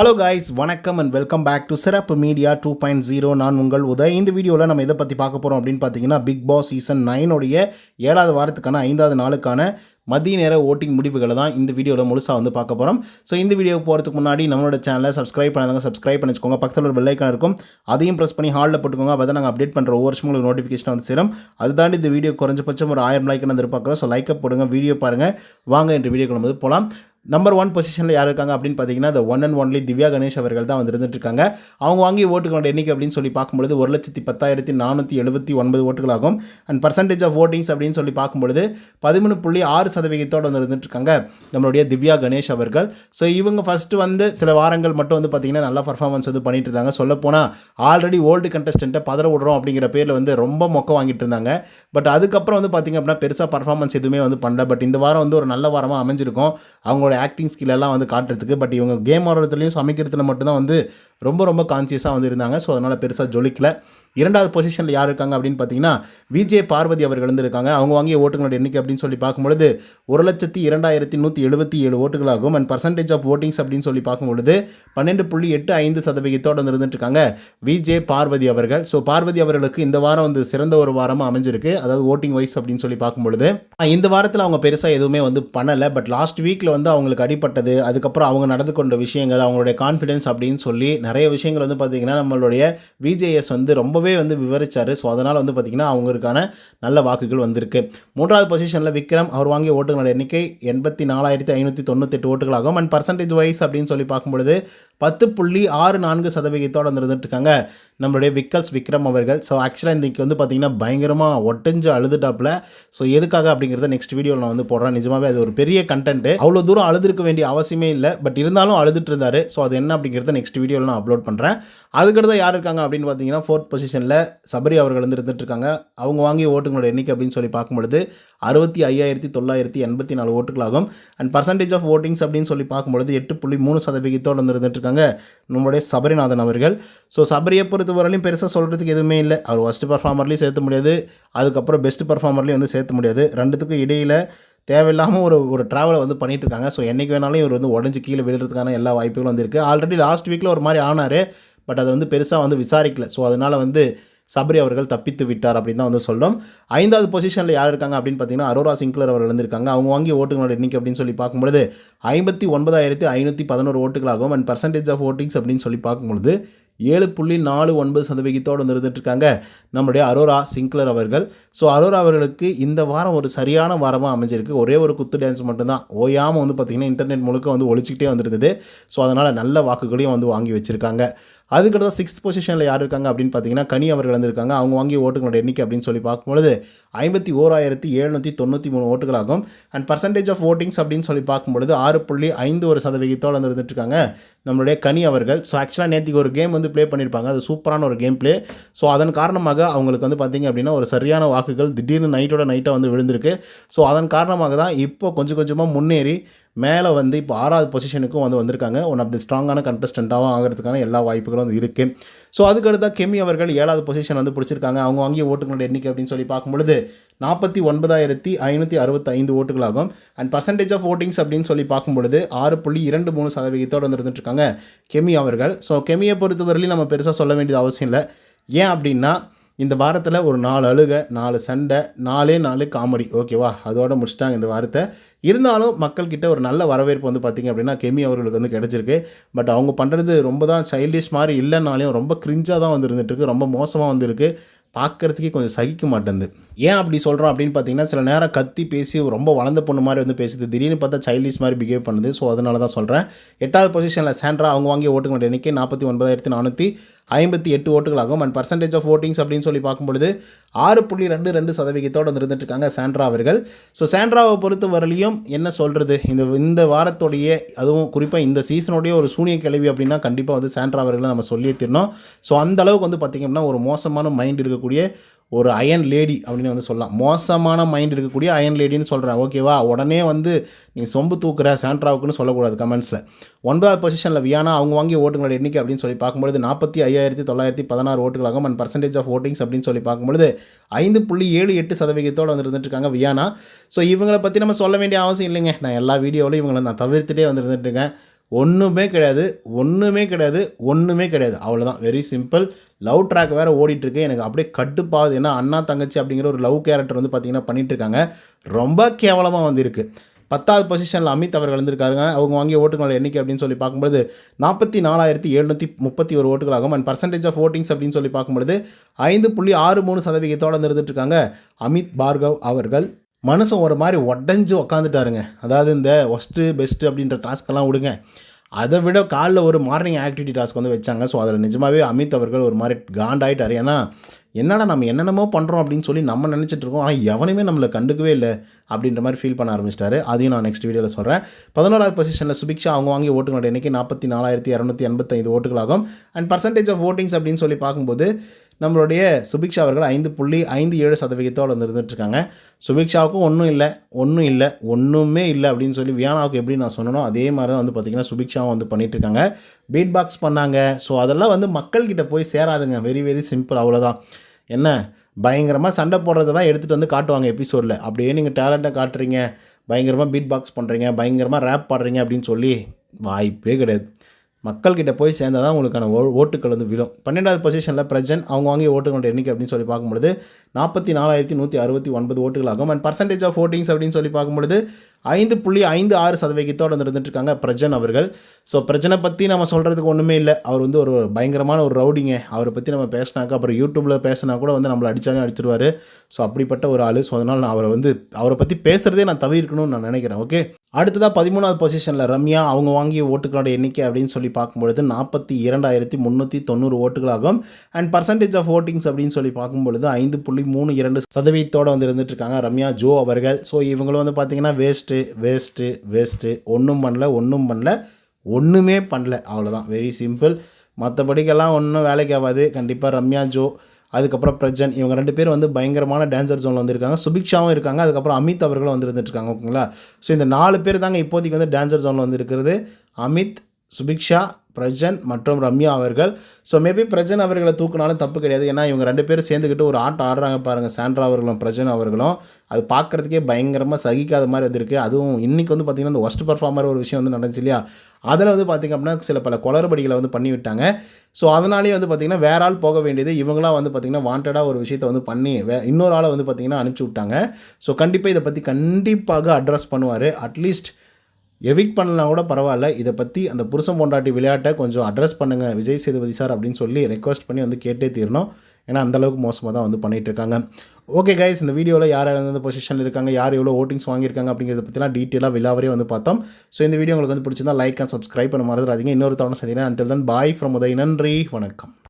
Hello guys, வணக்கம் and welcome back to சிறப்பு media 2.0. நான் உங்கள் உதய். இந்த வீடியோவில் நம்ம எதை பற்றி பார்க்க போகிறோம் அப்படின்னு பார்த்தீங்கன்னா, பிக் பாஸ் சீசன் 9 7வது வாரத்துக்கான 5வது நாளுக்கான மதிய நேர ஓட்டிங் முடிவுகளை தான் இந்த வீடியோவில் முழுசாக வந்து பார்க்க போகிறோம். ஸோ இந்த வீடியோ போகிறதுக்கு முன்னாடி நம்மளோட சேனலை சப்ஸ்கிரைப் பண்ணாதவங்க சப்ஸ்கிரைப் பண்ணிச்சுக்கோங்க. பக்கத்தில் ஒரு பெல் ஐக்கான் இருக்கும், அதையும் ப்ரெஸ் பண்ணி ஹாலில் போட்டுக்கோங்க. அப்போ தான் நாங்கள் அப்டேட் பண்ணுற ஒவ்வொரு வருஷமும் உங்களுக்கு நோட்டிஃபிகேஷன் வந்து சேரும். அது தாண்டி இந்த வீடியோ குறைஞ்சபட்சம் ஒரு 1000 லைக் எதிர்பார்க்குறோம். ஸோ லைக்கை போடுங்க, வீடியோ பாருங்கள். வாங்க இன்று வீடியோக்குள்ள வந்து போகலாம். நம்பர் 1 பொசிஷனில் யார் இருக்காங்க அப்படின்னு பார்த்தீங்கன்னா, the one and only Divya Ganesh அவர்கள் தான் வந்து இருந்துட்டு இருக்காங்க. அவங்க வாங்கிய ஓட்டுகளோட எண்ணிக்கை அப்படின்னு சொல்லி பார்க்கும்பொழுது 1,10,479 ஓட்டுகளாகும். அண்ட் பர்சன்டேஜ் ஆஃப் ஓட்டிங்ஸ் அப்படின்னு சொல்லி பார்க்கும்பொழுது 13.6% வந்து இருந்துட்டு இருக்காங்க நம்மளுடைய திவ்யா கணேஷ் அவர்கள். ஸோ இவங்க ஃபஸ்ட்டு வந்து சில வாரங்கள் மட்டும் வந்து பார்த்தீங்கன்னா நல்லா பர்ஃபார்மன்ஸ் வந்து பண்ணிட்டு இருந்தாங்க. சொல்லப்போனால் ஆல்ரெடி ஓல்டு கண்டஸ்டண்ட்டை பதற விடுறோம் அப்படிங்கிற பேரில் வந்து ரொம்ப மொக்க வாங்கிட்டு இருந்தாங்க. பட் அதுக்கப்புறம் வந்து பார்த்திங்க அப்படின்னா பெருசாக பர்ஃபார்மன்ஸ் எதுவுமே வந்து பண்ணல. பட் இந்த வாரம் வந்து ஒரு நல்ல வாரமாக அமைஞ்சிருக்கும் அவங்களோட ஆக்டிங் ஸ்கில் எல்லாம் வந்து காட்டுறதுக்கு. பட் இவங்க கேம் ஆடுறதுலையும் சமைக்கிறதுல மட்டும்தான் வந்து ரொம்ப கான்சியஸாக வந்து இருந்தாங்க. ஸோ அதனால் பெருசாக ஜொலிக்கல. 2வது பொசிஷனில் யார் இருக்காங்க அப்படின்னு பார்த்தீங்கன்னா, விஜே பார்வதி அவர்கள் வந்து இருக்காங்க. அவங்க வாங்கிய ஓட்டுகளோட எண்ணிக்கை அப்படின்னு சொல்லி பார்க்கும்பொழுது 1,02,177 ஓட்டுகளாகும். அண்ட் பர்சன்டேஜ் ஆஃப் ஓட்டிங்ஸ் அப்படின்னு சொல்லி பார்க்கும்பொழுது 12.85% வந்து இருந்துட்டு இருக்காங்க விஜே பார்வதி அவர்கள். ஸோ பார்வதி அவர்களுக்கு இந்த வாரம் வந்து சிறந்த ஒரு வாரமாக அமைஞ்சிருக்கு, அதாவது ஓட்டிங் வைஸ் அப்படின்னு சொல்லி பார்க்கும்பொழுது. இந்த வாரத்தில் அவங்க பெருசாக எதுவுமே வந்து பண்ணலை. பட் லாஸ்ட் வீக்கில் வந்து அவங்களுக்கு அடிப்பட்டது, அதுக்கப்புறம் அவங்க நடந்து கொண்ட விஷயங்கள், அவங்களுடைய கான்ஃபிடன்ஸ் அப்படின்னு சொல்லி நிறைய விஷயங்கள் வந்து பார்த்திங்கன்னா நம்மளுடைய விஜேஎஸ் வந்து ரொம்பவே வந்து விவரிச்சார். ஸோ அதனால் வந்து பார்த்திங்கன்னா அவங்களுக்கான நல்ல வாக்குகள் வந்திருக்கு. 3வது பொசிஷனில் விக்ரம் அவர் வாங்கிய ஓட்டுகளோட எண்ணிக்கை 84,598 ஓட்டுகளாகும். அண்ட் பர்சன்டேஜ் வைஸ் அப்படின்னு சொல்லி பார்க்கும்பொழுது 10.64% வந்து இருந்துட்டு இருக்காங்க நம்மளுடைய விக்ரம் அவர்கள். ஸோ ஆக்சுவலாக இன்றைக்கி வந்து பார்த்திங்கன்னா பயங்கரமாக ஒட்டஞ்சு அழுதுட்டாப்பில். ஸோ எதுக்காக அப்படிங்கிறத நெக்ஸ்ட் வீடியோவில் நான் வந்து போடுறேன். நிஜமாகவே அது ஒரு பெரிய கண்டென்ட்டு. அவ்வளோ தூரம் அழுதுருக்க வேண்டிய அவசியமே இல்லை, பட் இருந்தாலும் அழுதுட்டு இருந்தார். ஸோ அது என்ன அப்படிங்கிறத நெக்ஸ்ட் வீடியோவில் நான் அப்லோட் பண்ணுறேன். அதுக்கடுத்து யார் இருக்காங்க அப்படின்னு பார்த்தீங்கன்னா, 4th பொசிஷனில் சபரி அவர்கள் வந்து இருந்துட்டு இருக்காங்க. அவங்க வாங்கிய ஓட்டுகளோட எண்ணிக்கை அப்படின்னு சொல்லி பார்க்கும்பொழுது 65,984 ஓட்டுகளாகும். அண்ட் பர்சன்டேஜ் ஆஃப் ஓட்டிங்ஸ் அப்படின்னு சொல்லி பார்க்கும்பொழுது 8.3% வந்து இருந்துட்டு இருக்காங்க நம்மளுடைய சபரிநாதன் அவர்கள். ஸோ சபரியை பொறுத்தவரையிலும் பெருசாக சொல்கிறதுக்கு எதுவுமே இல்லை. அவர் ஃபஸ்ட்டு பர்ஃபார்மர்லேயும் சேர்த்த முடியாது, அதுக்கப்புறம் பெஸ்ட் பர்ஃபார்மர்லேயும் வந்து சேர்த்த முடியாது. ரெண்டுத்துக்கும் இடையில் தேவையில்லாமல் ஒரு ட்ராவலை வந்து பண்ணிகிட்டு இருக்காங்க. ஸோ என்றைக்கு வேணாலும் இவர் வந்து உடஞ்சி கீழே விழுறதுக்கான எல்லா வாய்ப்புகளும் வந்து இருக்குது. ஆல்ரெடி லாஸ்ட் வீக்கில் ஒரு மாதிரி ஆனார், பட் அதை வந்து பெருசாக வந்து விசாரிக்கல. ஸோ அதனால் வந்து சபரி அவர்கள் தப்பித்து விட்டார் அப்படின்னு தான் வந்து சொல்கிறோம். 5வது பொசிஷனில் யார் இருக்காங்க அப்படின்னு பார்த்தீங்கன்னா, அரோரா சிங்க்லர் அவர்கள் வந்திருக்காங்க. அவங்க வாங்கிய ஓட்டுகளோட எண்ணிக்கை அப்படின்னு சொல்லி பார்க்கும்பொழுது 59,511 ஓட்டுகளாகும். அண்ட் பர்சன்டேஜ் ஆஃப் ஓட்டிங்ஸ் அப்படின்னு சொல்லி பார்க்கும்பொழுது 7.49% வந்து இருந்துட்டு இருக்காங்க நம்மளுடைய அரோரா சிங்க்லர் அவர்கள். ஸோ அரோரா அவர்களுக்கு இந்த வாரம் ஒரு சரியான வாரமாக அமைஞ்சிருக்கு. ஒரே ஒரு குத்து டான்ஸ் மட்டும்தான் ஓயாமல் வந்து பார்த்திங்கன்னா இன்டர்நெட் முழுக்க வந்து ஒழிச்சிக்கிட்டே வந்துருந்தது. ஸோ அதனால் நல்ல வாக்குகளையும் வந்து வாங்கி வச்சுருக்காங்க. அதுக்கடுத்து 6th பொசிஷனில் யார் இருக்காங்க அப்படின்னு பார்த்தீங்கன்னா, கனி அவர்கள் வந்திருக்காங்க. அவங்க வாங்கிய ஓட்டுகளோட எண்ணிக்கை அப்படின்னு சொல்லி பார்க்கும்பொழுது 51,793 ஓட்டுகளாகும். அண்ட் பர்சன்டேஜ் ஆஃப் ஓட்டிங்ஸ் அப்படின்னு சொல்லி பார்க்கும்பொழுது 6.51% வந்து இருந்துட்டு இருக்காங்க நம்மளுடைய கனி அவர்கள். ஸோ ஆக்சுவலாக நேற்றுக்கு ஒரு கேம் வந்து ப்ளே பண்ணியிருப்பாங்க, அது சூப்பரான ஒரு கேம் ப்ளே. ஸோ அதன் காரணமாக அவங்களுக்கு வந்து பார்த்திங்க அப்படின்னா ஒரு சரியான வாக்குகள் திடீர்னு நைட்டாக வந்து விழுந்திருக்கு. ஸோ அதன் காரணமாக தான் இப்போ கொஞ்சமாக முன்னேறி மேலே வந்து இப்போ 6வது பொசிஷனுக்கும் வந்து வந்திருக்காங்க. ஒன் ஆஃப் தி ஸ்ட்ராங்கான கண்டஸ்டண்ட்டாகவும் ஆகிறதுக்கான எல்லா வாய்ப்புகளும் வந்து இருக்குது. ஸோ அதுக்கடுத்த கெமி அவர்கள் 7வது பொசிஷன் வந்து பிடிச்சிருக்காங்க. அவங்க வாங்கிய ஓட்டுகளோட எண்ணிக்கை அப்படின்னு சொல்லி பார்க்கும்பொழுது 49,565 ஓட்டுகளாகும். அண்ட் பர்சன்டேஜ் ஆஃப் ஓட்டிங்ஸ் அப்படின்னு சொல்லி பார்க்கும்பொழுது 6.23% வந்து இருந்துட்டு இருக்காங்க கெமி அவர்கள். ஸோ கெமியை பொறுத்தவரையிலும் நம்ம பெருசாக சொல்ல வேண்டியது அவசியம் இல்லை. ஏன் அப்படின்னா இந்த வாரத்தில் ஒரு 4 அழுகை, 4 சண்டை, 4 காமெடி, ஓகேவா, அதோட முடிச்சிட்டாங்க இந்த வாரத்தை. இருந்தாலும் மக்கள்கிட்ட ஒரு நல்ல வரவேற்பு வந்து பார்த்திங்க அப்படின்னா கெமி அவர்களுக்கு வந்து கிடச்சிருக்கு. பட் அவங்க பண்ணுறது ரொம்ப தான் சைல்டிஷ் மாதிரி இல்லைனாலையும் ரொம்ப கிரிஞ்சாக தான் வந்து இருந்துகிட்ருக்கு, ரொம்ப மோசமாக வந்து இருக்குது. பார்க்குறதுக்கே கொஞ்சம் சகிக்க மாட்டேங்குது. ஏன் அப்படி சொல்கிறோம் அப்படின்னு பார்த்தீங்கன்னா, சில நேரம் கத்தி பேசி ரொம்ப வளர்ந்த பொண்ணு மாதிரி வந்து பேசுது, திடீர்னு பார்த்தா சைல்டிஷ் மாதிரி பிஹேவ் பண்ணுது. ஸோ அதனால தான் சொல்கிறேன். 8வது பொசிஷனில் சாண்ட்ரா அவங்க வாங்கிய ஓட்டுகளோட எண்ணிக்கை 49,458 ஓட்டுகளாகும். அண்ட் பர்சன்டேஜ் ஆஃப் ஓட்டிங்ஸ் அப்படின்னு சொல்லி பார்க்கும்பொழுது 6.22% வந்து இருந்துட்டு இருக்காங்க சாண்ட்ரா அவர்கள். ஸோ சாண்ட்ராவை பொறுத்த வரலையும் என்ன சொல்கிறது, இந்த வாரத்தோடைய அதுவும் குறிப்பாக இந்த சீசனுடைய ஒரு சூனிய கிளவி அப்படின்னா கண்டிப்பாக வந்து சாண்ட்ரா அவர்களை நம்ம சொல்லியே தரணும். ஸோ அந்த அளவுக்கு வந்து பார்த்திங்க அப்படின்னா ஒரு மோசமான மைண்ட் இருக்கக்கூடிய ஒரு அயன் லேடி அப்படின்னு வந்து சொல்லலாம். மோசமான மைண்ட் இருக்கக்கூடிய அயன் லேடின்னு சொல்கிறேன், ஓகேவா. உடனே வந்து நீ சொம்பு தூக்குற சாண்ட்ராவுக்குன்னு சொல்லக்கூடாது கமெண்ட்ஸில். 9வது பொசிஷனில் வியானா அவங்க வாங்கிய ஓட்டுகளோட எண்ணிக்கை அப்படின்னு சொல்லி பார்க்கும்பொழுது 45,916 ஓட்டுகளாகும். அண்ட் பர்சன்டேஜ் ஆஃப் ஓட்டிங்ஸ் அப்படின்னு சொல்லி பார்க்கும்பொழுது 5.78% வந்து இருந்துட்டு இருக்காங்க வியானா. ஸோ இவங்களை பற்றி நம்ம சொல்ல வேண்டிய அவசியம் இல்லைங்க. நான் எல்லா வீடியோவிலும் இவங்களை நான் தவிர்த்துட்டே வந்து இருந்துட்டுருக்கேன். ஒன்றுமே கிடையாது, ஒன்றுமே கிடையாது, ஒன்றுமே கிடையாது. அவ்வளோதான், வெரி சிம்பிள். லவ் ட்ராக் வேறு ஓடிட்டுருக்கு. எனக்கு அப்படியே கடுப்பாகுது. ஏன்னா அண்ணா தங்கச்சி அப்படிங்கிற ஒரு லவ் கேரக்டர் வந்து பார்த்திங்கன்னா பண்ணிகிட்ருக்காங்க. ரொம்ப கேவலமாக வந்து இருக்குது. 10வது பொசிஷனில் அமித் அவர்கள் வந்திருக்காருங்க. அவங்க வாங்கிய ஓட்டுகளோட எண்ணிக்கை அப்படின்னு சொல்லி பார்க்கும்பொழுது 44,731 ஓட்டுகளாகும். அண்ட் பர்சன்டேஜ் ஆஃப் ஓட்டிங்ஸ் அப்படின்னு சொல்லி பார்க்கும்பொழுது 5.63% வந்து இருந்துட்டுருக்காங்க அமித் பார்கவ் அவர்கள். மனுஷன் ஒரு மாதிரி உடஞ்சி உக்காந்துட்டாருங்க. அதாவது இந்த ஒஸ்ட்டு பெஸ்ட்டு அப்படின்ற டாஸ்க்கெல்லாம் விடுங்க, அதை விட காலைல ஒரு மார்னிங் ஆக்டிவிட்டி டாஸ்க் வந்து வச்சாங்க. ஸோ அதில் நிஜமாகவே அமித் அவர்கள் ஒரு மாதிரி காண்டாயிட்டார். ஏன்னா என்னடா நம்ம என்னென்னமோ பண்ணுறோம் அப்படின்னு சொல்லி நம்ம நினச்சிட்ருக்கோம், ஆனால் எவனுமே நம்மளை கண்டுக்கவே இல்லை அப்படின்ற மாதிரி ஃபீல் பண்ண ஆரம்பிச்சிட்டாரு. அதையும் நான் நெக்ஸ்ட் வீடியோவில் சொல்கிறேன். 11வது பொசிஷனில் சுபிக்ஷா அவங்க வாங்கிய ஓட்டுகளோட எண்ணிக்கை 44,285 ஓட்டுகளாகும். அண்ட் பர்சன்டேஜ் ஆஃப் ஓட்டிங்ஸ் அப்படின்னு சொல்லி பார்க்கும்போது நம்மளுடைய சுபிக்ஷா அவர்கள் 5.57% வந்து இருந்துகிட்ருக்காங்க. சுபிக்ஷாவுக்கும் ஒன்றுமே இல்லை அப்படின்னு சொல்லி வியானாவுக்கு எப்படி நான் சொன்னனோ அதே மாதிரி தான் வந்து பார்த்திங்கன்னா சுபிக்ஷாவும் வந்து பண்ணிகிட்ருக்காங்க. பீட் பாக்ஸ் பண்ணாங்க. ஸோ அதெல்லாம் வந்து மக்கள்கிட்ட போய் சேராதுங்க. வெரி வெரி சிம்பிள், அவ்வளோதான். என்ன பயங்கரமாக சண்டை போடுறத தான் எடுத்துகிட்டு வந்து காட்டுவாங்க எபிசோடில். அப்படியே நீங்கள் டேலண்ட்டை காட்டுறீங்க, பயங்கரமாக பீட் பாக்ஸ் பண்ணுறீங்க, பயங்கரமாக ரேப் பாடுறீங்க அப்படின்னு சொல்லி வாய்ப்பே கிடையாது. மக்கள்கிட்ட போய் சேர்ந்தால் தான் உங்களுக்கான ஓட்டுக்கள் வந்து விழும். 12வது பொசிஷனில் பிரஜன் அவங்க வாங்கிய ஓட்டுகளோட எண்ணிக்கை அப்படின்னு சொல்லி பார்க்கும்பொழுது 44,169 ஓட்டுகளாகும். அண்ட் பர்சன்டேஜ் ஆஃப் ஓட்டிங்ஸ் அப்படின்னு சொல்லி பார்க்கும்பொழுது 5.56% வந்து இருந்துட்டுருக்காங்க பிரஜன் அவர்கள். ஸோ பிரஜனை பற்றி நம்ம சொல்கிறதுக்கு ஒன்றுமே இல்லை. அவர் வந்து ஒரு பயங்கரமான ஒரு ரவுடிங்க. அவரை பற்றி நம்ம பேசினாக்கா அப்புறம் யூடியூப்பில் பேசினா கூட வந்து நம்மளை அடித்தாலும் அடிச்சிருவார். ஸோ அப்படிப்பட்ட ஒரு ஆள். ஸோ அதனால் நான் அவரை பற்றி பேசுகிறதே நான் தவிர்க்கணும்னு நான் நினைக்கிறேன். ஓகே, அடுத்ததாக 13வது பொசிஷனில் ரம்யா அவங்க வாங்கிய ஓட்டுகளோட எண்ணிக்கை அப்படின்னு சொல்லி பார்க்கும்பொழுது 42,390 ஓட்டுகளாகும். அண்ட் பர்சன்டேஜ் ஆஃப் ஓட்டிங்ஸ் அப்படின்னு சொல்லி பார்க்கும்பொழுது 5.32% வந்து இருந்துட்டுருக்காங்க ரம்யா ஜோ அவர்கள். ஸோ இவங்களும் வந்து பார்த்திங்கன்னா வேஸ்ட்டு ஒன்றுமே பண்ணல, அவ்வளோதான், வெரி சிம்பிள். மற்றபடிக்கெல்லாம் ஒன்றும் வேலைக்கு ஆகாது. கண்டிப்பாக ரம்யா ஜோ, அதுக்கப்புறம் பிரஜன், இவங்க 2 பேர் வந்து பயங்கரமான டான்சர் ஜோனில் வந்துருக்காங்க. சுபிக்ஷாவும் இருக்காங்க, அதுக்கப்புறம் அமித் அவர்களும் வந்து இருந்துட்டுருக்காங்க. ஓகேங்களா? ஸோ இந்த 4 பேர் தாங்க இப்போதைக்கு வந்து டான்சர் ஜோனில் வந்து இருக்கிறது. அமித், சுபிக்ஷா, பிரஜன் மற்றும் ரம்யா அவர்கள். ஸோ மேபி பிரஜன் அவர்களை தூக்கினாலும் தப்பு கிடையாது. ஏன்னா இவங்க 2 பேரும் சேர்ந்துக்கிட்டு ஒரு ஆட்டம் ஆடுறாங்க பாருங்கள், சாண்ட்ரா அவர்களும் பிரஜன் அவர்களும். அது பார்க்குறதுக்கே பயங்கரமாக சகிக்காத மாதிரி வந்திருக்கு. அதுவும் இன்றைக்கி வந்து பார்த்திங்கன்னா இந்த ஒஸ்ட் பர்ஃபார்மர் ஒரு விஷயம் வந்து நடந்துச்சு இல்லையா, அதில் வந்து பார்த்திங்க அப்படின்னா பல குளறுபடிகளை வந்து பண்ணி விட்டாங்க. ஸோ அதனாலேயே வந்து பார்த்திங்கன்னா வேற ஆள் போக வேண்டியது இவங்களாம் வந்து பார்த்திங்கன்னா வாண்டடாக ஒரு விஷயத்தை வந்து பண்ணி இன்னொரு ஆளை வந்து பார்த்திங்கன்னா அனுப்பிச்சி விட்டாங்க. ஸோ கண்டிப்பாக இதை பற்றி கண்டிப்பாக அட்ரஸ் பண்ணுவார். அட்லீஸ்ட் எவிக் பண்ணலாம் கூட பரவாயில்ல, இதை பற்றி அந்த புருஷன் பொண்டாட்டி விளையாட்டை கொஞ்சம் அட்ரஸ் பண்ணுங்கள் விஜய் சேதுபதி சார் அப்படின்னு சொல்லி ரெக்வஸ்ட் பண்ணி வந்து கேட்டே தீரணும். ஏன்னா அந்தளவுக்கு மோசமாக தான் வந்து பண்ணிகிட்ருக்காங்க. ஓகே கைஸ், இந்த வீடியோவில் யார் எந்த பொசிஷனில் இருக்காங்க, யார் எவ்வளோ ஓட்டிங்ஸ் வாங்கியிருக்காங்க அப்படிங்கிறத பற்றிலாம் டீட்டெயிலாக விலாவரே வந்து பார்த்தோம். ஸோ இந்த வீடியோ உங்களுக்கு வந்து பிடிச்சிருந்தா லைக் அண்ட் சப்ஸ்கிரைப் பண்ண மறந்துடாதீங்க. இன்னொரு தவணை சந்திக்கிறேன். Until then bye from Uday. நன்றி, வணக்கம்.